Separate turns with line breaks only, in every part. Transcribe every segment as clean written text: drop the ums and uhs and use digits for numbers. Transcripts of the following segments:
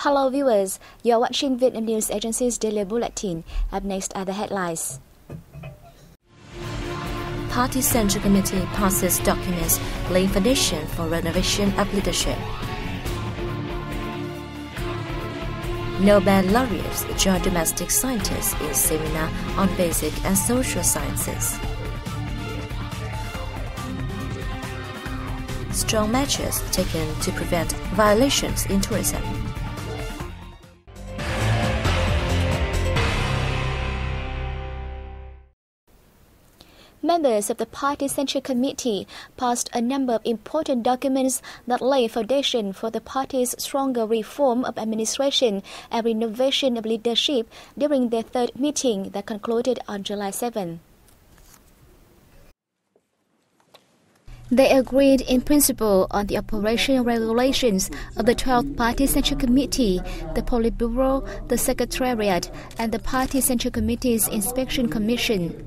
Hello viewers, you are watching Vietnam News Agency's Daily Bulletin. Up next are the headlines.
Party Central Committee passes documents laying foundation for renovation of leadership. Nobel laureates join domestic scientists in seminar on basic and social sciences. Strong measures taken to prevent violations in tourism.
Members of the Party Central Committee passed a number of important documents that lay foundation for the party's stronger reform of administration and renovation of leadership during their third meeting that concluded on July 7. They agreed in principle on the operational regulations of the 12th Party Central Committee, the Politburo, the Secretariat, and the Party Central Committee's Inspection Commission.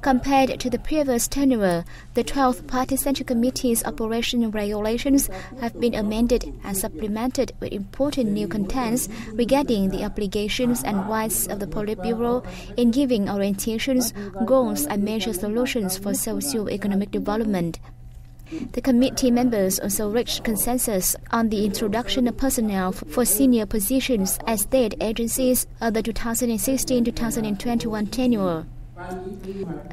Compared to the previous tenure, the 12th Party Central Committee's operational regulations have been amended and supplemented with important new contents regarding the obligations and rights of the Politburo in giving orientations, goals, and major solutions for socio-economic development. The committee members also reached consensus on the introduction of personnel for senior positions at state agencies of the 2016-2021 tenure.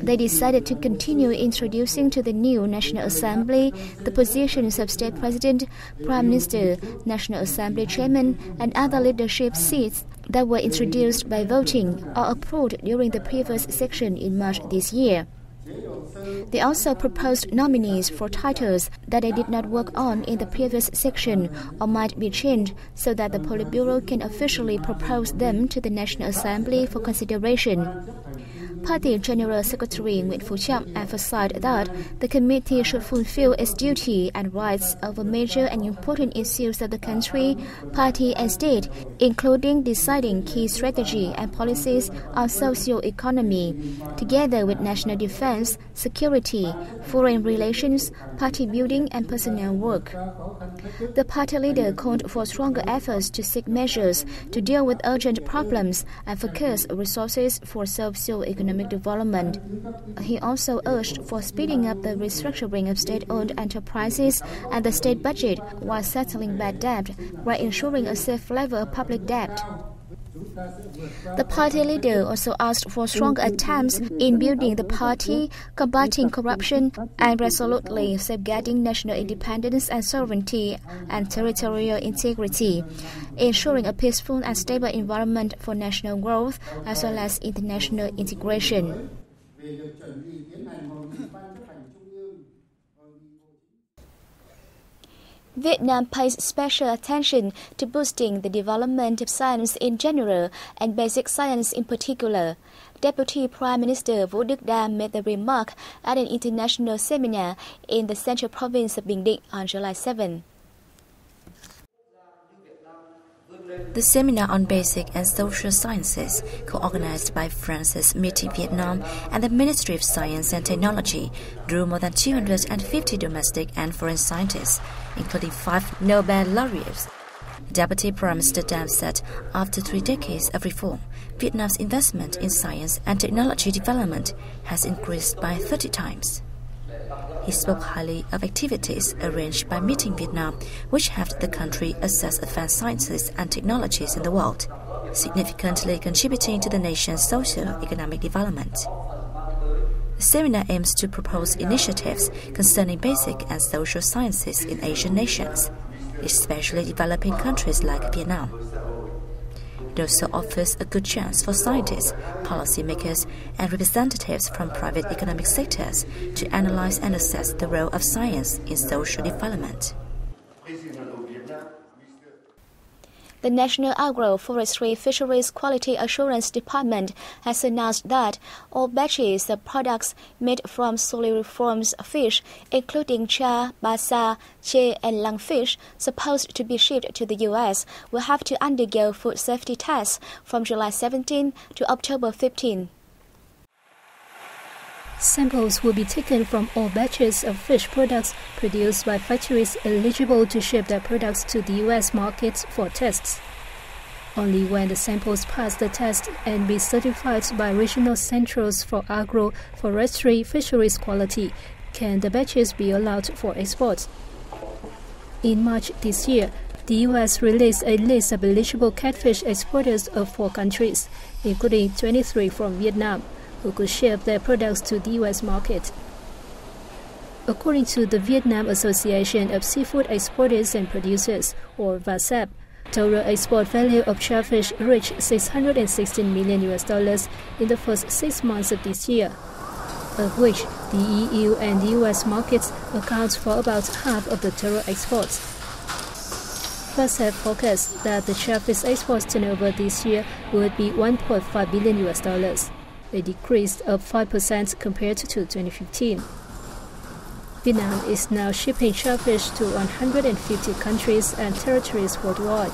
They decided to continue introducing to the new National Assembly the positions of State President, Prime Minister, National Assembly Chairman, and other leadership seats that were introduced by voting or approved during the previous section in March this year. They also proposed nominees for titles that they did not work on in the previous section or might be changed so that the Politburo can officially propose them to the National Assembly for consideration. Party General Secretary Nguyễn Phú Trọng emphasized that the committee should fulfill its duty and rights over major and important issues of the country, party, and state, including deciding key strategy and policies on socio-economy, together with national defense, security, foreign relations, party building, and personnel work. The party leader called for stronger efforts to seek measures to deal with urgent problems and focus resources for socio-economic development. He also urged for speeding up the restructuring of state-owned enterprises and the state budget while settling bad debt, while ensuring a safe level of public debt. The party leader also asked for stronger attempts in building the party, combating corruption, and resolutely safeguarding national independence and sovereignty and territorial integrity, ensuring a peaceful and stable environment for national growth as well as international integration. Vietnam pays special attention to boosting the development of science in general and basic science in particular. Deputy Prime Minister Vũ Đức Đam made the remark at an international seminar in the central province of Bình Định on July 7.
The seminar on basic and social sciences, co-organized by France's Meeting Vietnam and the Ministry of Science and Technology, drew more than 250 domestic and foreign scientists, including 5 Nobel laureates. Deputy Prime Minister Đam said after 3 decades of reform, Vietnam's investment in science and technology development has increased by 30 times. He spoke highly of activities arranged by Meeting Vietnam, which helped the country assess advanced sciences and technologies in the world, significantly contributing to the nation's socio-economic development. The seminar aims to propose initiatives concerning basic and social sciences in Asian nations, especially developing countries like Vietnam. It also offers a good chance for scientists, policymakers, and representatives from private economic sectors to analyze and assess the role of science in social development.
The National Agro, Forestry, Fisheries Quality Assurance Department has announced that all batches of products made from soliform fish, including char, basa, che, and lungfish, supposed to be shipped to the U.S., will have to undergo food safety tests from July 17 to October 15.
Samples will be taken from all batches of fish products produced by factories eligible to ship their products to the U.S. markets for tests. Only when the samples pass the test and be certified by regional centers for agro, forestry, fisheries quality can the batches be allowed for export. In March this year, the U.S. released a list of eligible catfish exporters of 4 countries, including 23 from Vietnam, who could ship their products to the U.S. market. According to the Vietnam Association of Seafood Exporters and Producers, or VASEP, total export value of shellfish reached $616 million in the first 6 months of this year, of which the EU and the US markets account for about half of the total exports. VASEP forecast that the shellfish exports turnover this year would be $1.5 billion, a decrease of 5% compared to 2015. Vietnam is now shipping shellfish to 150 countries and territories worldwide.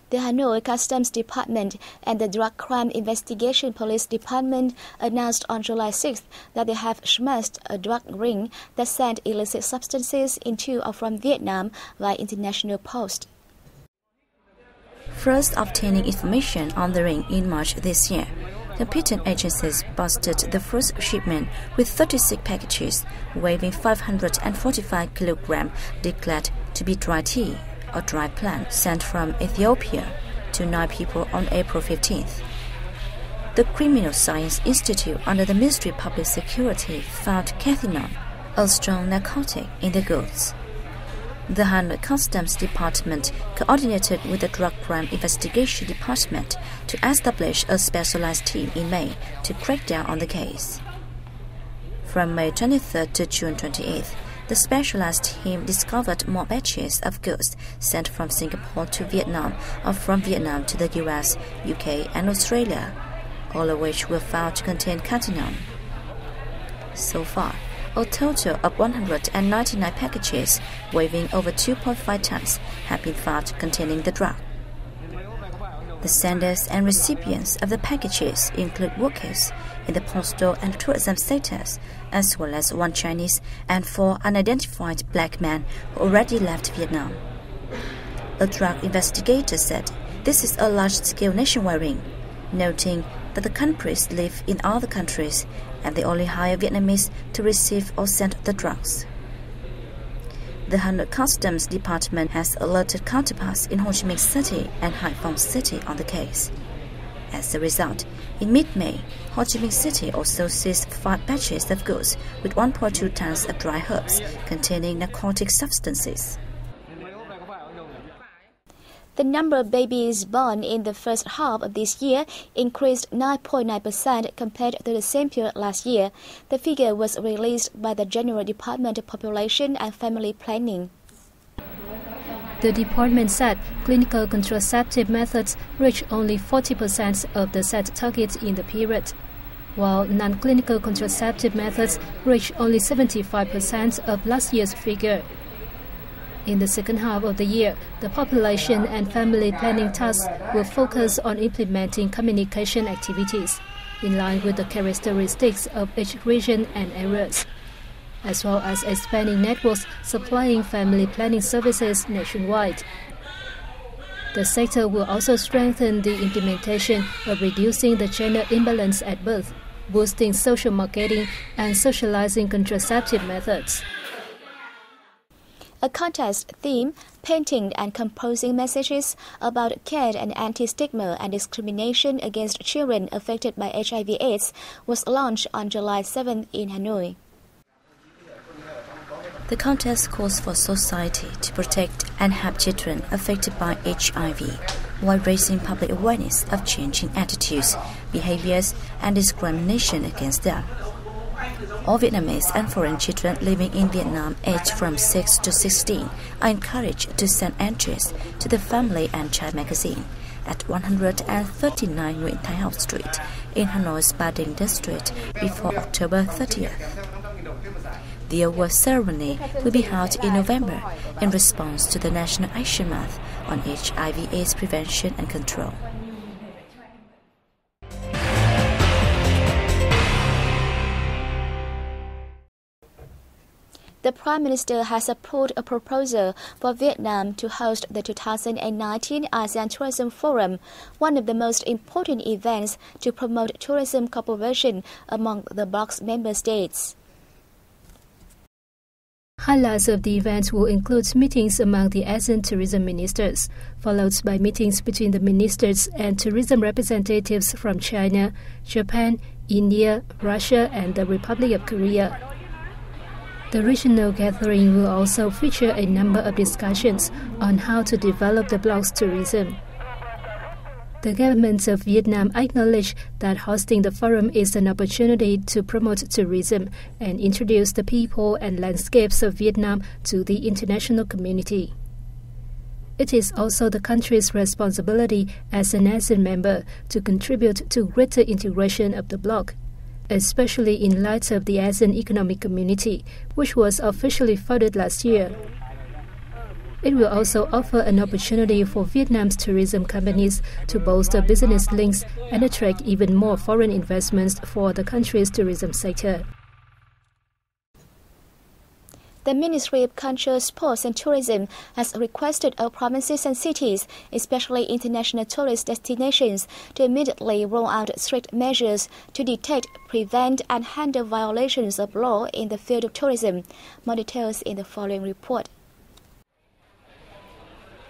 The Hanoi Customs Department and the Drug Crime Investigation Police Department announced on July 6th that they have smashed a drug ring that sent illicit substances into or from Vietnam via international post.
First obtaining information on the ring in March this year, competent agencies busted the first shipment with 36 packages weighing 545 kilograms declared to be dry tea or dry plant sent from Ethiopia to 9 people on April 15th. The Criminal Science Institute under the Ministry of Public Security found cathinone, a strong narcotic, in the goods. The Hanoi Customs Department coordinated with the Drug Crime Investigation Department to establish a specialized team in May to crack down on the case. From May 23rd to June 28th, the specialized team discovered more batches of goods sent from Singapore to Vietnam or from Vietnam to the US, UK, and Australia, all of which were found to contain cathinone. So far, a total of 199 packages weighing over 2.5 tons have been found containing the drug. The senders and recipients of the packages include workers in the postal and tourism sectors, as well as 1 Chinese and 4 unidentified black men who already left Vietnam. A drug investigator said this is a large-scale nationwide ring, noting that the culprits live in other countries and they only hire Vietnamese to receive or send the drugs. The Hanoi Customs Department has alerted counterparts in Ho Chi Minh City and Hai Phong City on the case. As a result, in mid-May, Ho Chi Minh City also seized 5 batches of goods with 1.2 tons of dry herbs containing narcotic substances.
The number of babies born in the first half of this year increased 9.9% compared to the same period last year. The figure was released by the General Department of Population and Family Planning.
The department said clinical contraceptive methods reached only 40% of the set target in the period, while non-clinical contraceptive methods reached only 75% of last year's figure. In the second half of the year, the population and family planning tasks will focus on implementing communication activities in line with the characteristics of each region and areas, as well as expanding networks supplying family planning services nationwide. The sector will also strengthen the implementation of reducing the gender imbalance at birth, boosting social marketing, and socializing contraceptive methods.
A contest theme, painting and composing messages about care and anti-stigma and discrimination against children affected by HIV/AIDS was launched on July 7th in Hanoi.
The contest calls for society to protect and help children affected by HIV, while raising public awareness of changing attitudes, behaviors, and discrimination against them. All Vietnamese and foreign children living in Vietnam aged from 6 to 16 are encouraged to send entries to the Family and Child magazine at 139 Nguyễn Thái Học Street in Hanoi's Ba Đình district before October 30th. The award ceremony will be held in November in response to the National Action Month on HIV/AIDS prevention and control.
The Prime Minister has approved a proposal for Vietnam to host the 2019 ASEAN Tourism Forum, one of the most important events to promote tourism cooperation among the bloc's member states.
Highlights of the event will include meetings among the ASEAN tourism ministers, followed by meetings between the ministers and tourism representatives from China, Japan, India, Russia, and the Republic of Korea. The regional gathering will also feature a number of discussions on how to develop the bloc's tourism. The government of Vietnam acknowledged that hosting the forum is an opportunity to promote tourism and introduce the people and landscapes of Vietnam to the international community. It is also the country's responsibility as an ASEAN member to contribute to greater integration of the bloc, especially in light of the ASEAN Economic Community, which was officially founded last year. It will also offer an opportunity for Vietnam's tourism companies to bolster business links and attract even more foreign investments for the country's tourism sector.
The Ministry of Culture, Sports and Tourism has requested all provinces and cities, especially international tourist destinations, to immediately roll out strict measures to detect, prevent and handle violations of law in the field of tourism. More details in the following report.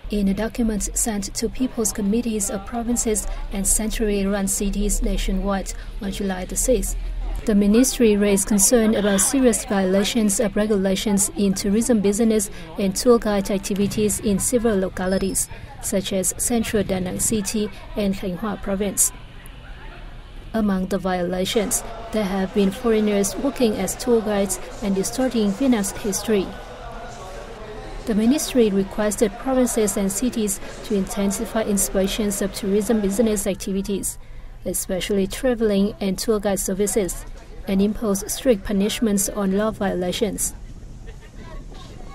In a document sent to People's Committees of Provinces and Centrally-run cities nationwide on July the 6th, the ministry raised concern about serious violations of regulations in tourism business and tour guide activities in several localities, such as Central Da Nang City and Thanh Hoa Province. Among the violations, there have been foreigners working as tour guides and distorting Vietnam's history. The ministry requested provinces and cities to intensify inspections of tourism business activities, especially traveling and tour guide services, and impose strict punishments on law violations.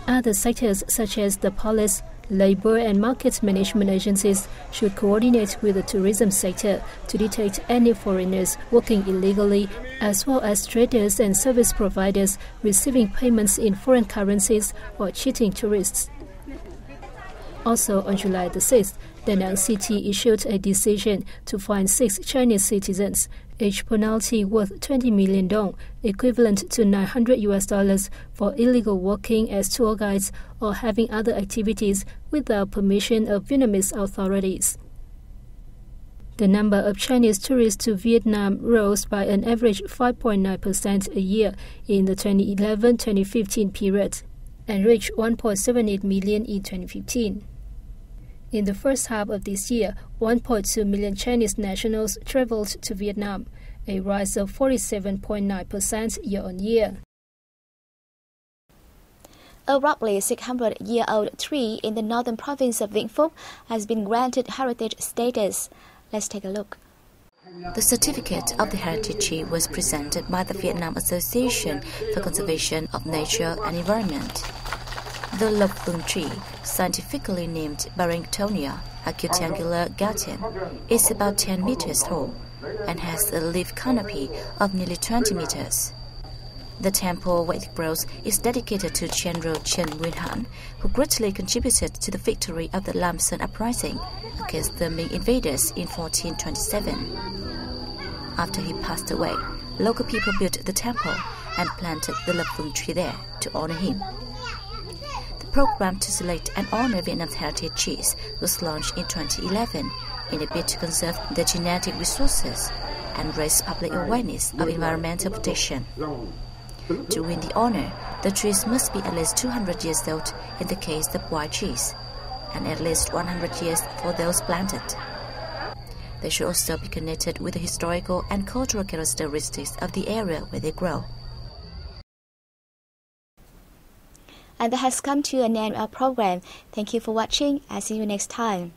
Other sectors such as the police, labor and market management agencies should coordinate with the tourism sector to detect any foreigners working illegally, as well as traders and service providers receiving payments in foreign currencies or cheating tourists. Also on July the 6th, Da Nang City issued a decision to fine 6 Chinese citizens, each penalty worth 20 million dong, equivalent to $900 for illegal working as tour guides or having other activities without permission of Vietnamese authorities. The number of Chinese tourists to Vietnam rose by an average 5.9% a year in the 2011-2015 period and reached 1.78 million in 2015. In the first half of this year, 1.2 million Chinese nationals traveled to Vietnam, a rise of 47.9% year-on-year.
A roughly 600-year-old tree in the northern province of Vĩnh Phúc has been granted heritage status. Let's take a look.
The certificate of the heritage tree was presented by the Vietnam Association for Conservation of Nature and Environment. The lộc vừng tree, scientifically named Barringtonia acutangula gatian, is about 10 meters tall and has a leaf canopy of nearly 20 meters. The temple where it grows is dedicated to General Chen Nguyen Han, who greatly contributed to the victory of the Lam Son uprising against the Ming invaders in 1427. After he passed away, local people built the temple and planted the lộc vừng tree there to honor him. The program to select and honor Vietnam's heritage trees was launched in 2011 in a bid to conserve the genetic resources and raise public awareness of environmental protection. To win the honor, the trees must be at least 200 years old in the case of white trees, and at least 100 years for those planted. They should also be connected with the historical and cultural characteristics of the area where they grow.
And that has come to an end of our program. Thank you for watching. I'll see you next time.